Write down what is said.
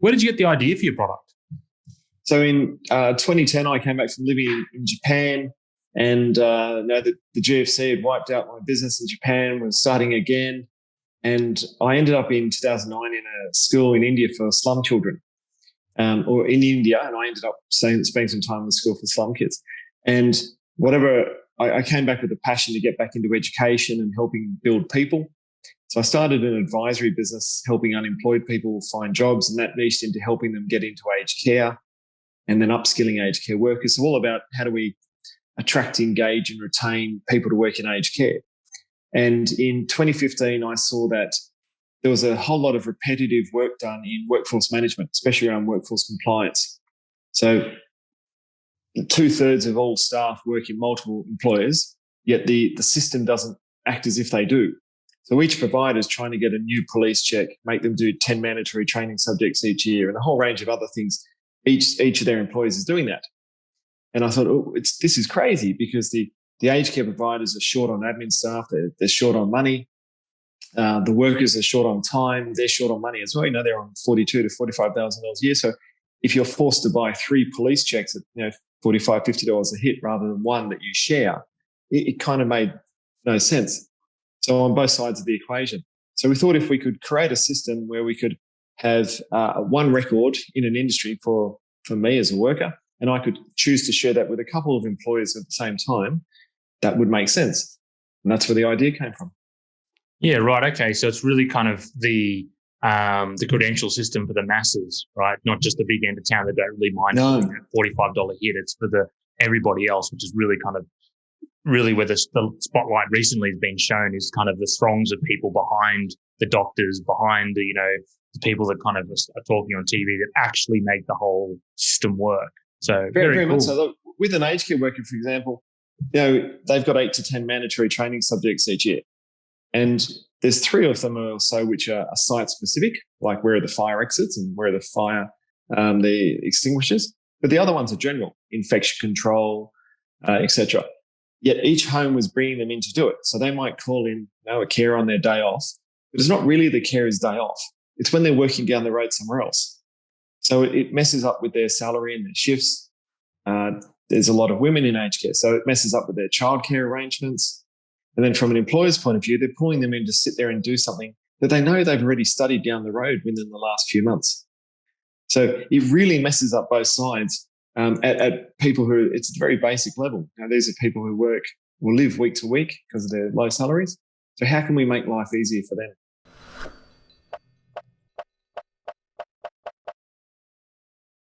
Where did you get the idea for your product? So in 2010, I came back from living in Japan, and the GFC had wiped out my business in Japan, was starting again. And I ended up in 2009 in a school in India for slum children, or in India, and I ended up spending some time in the school for slum kids. And I came back with a passion to get back into education and helping build people. So I started an advisory business helping unemployed people find jobs, and that niched into helping them get into aged care and then upskilling aged care workers. So all about how do we attract, engage and retain people to work in aged care. And in 2015, I saw that there was a whole lot of repetitive work done in workforce management, especially around workforce compliance. So 2/3 of all staff work in multiple employers, yet the system doesn't act as if they do. So each provider is trying to get a new police check, make them do 10 mandatory training subjects each year, and a whole range of other things. Each of their employees is doing that. And I thought, this is crazy, because the aged care providers are short on admin staff, they're short on money. The workers are short on time, they're short on money as well. They're on $42,000 to $45,000 a year. So if you're forced to buy 3 police checks at $45, $50 a hit rather than one that you share, it kind of made no sense. So on both sides of the equation. So we thought if we could create a system where we could have one record in an industry for me as a worker, and I could choose to share that with a couple of employers at the same time, that would make sense. And that's where the idea came from. Yeah, right. Okay. So it's really kind of the credential system for the masses, right? Not just the big end of town that don't really mind that $45 hit. It's for everybody else, which is really kind of where the spotlight recently has been shown, is kind of the throngs of people behind the doctors, behind the people that kind of are talking on TV that actually make the whole system work. So very cool. Much so. Look, with an aged care worker, for example, they've got 8 to 10 mandatory training subjects each year. And there's 3 of them or so which are site specific, like where are the fire exits and where are the extinguishers. But the other ones are general, infection control, etc. Yet each home was bringing them in to do it. So they might call in a carer on their day off, but it's not really the carer's day off. It's when they're working down the road somewhere else. So it messes up with their salary and their shifts. There's a lot of women in aged care, so it messes up with their childcare arrangements. And then from an employer's point of view, they're pulling them in to sit there and do something that they know they've already studied down the road within the last few months. So it really messes up both sides at people who, it's a very basic level. These are people who work or live week to week because of their low salaries. So how can we make life easier for them?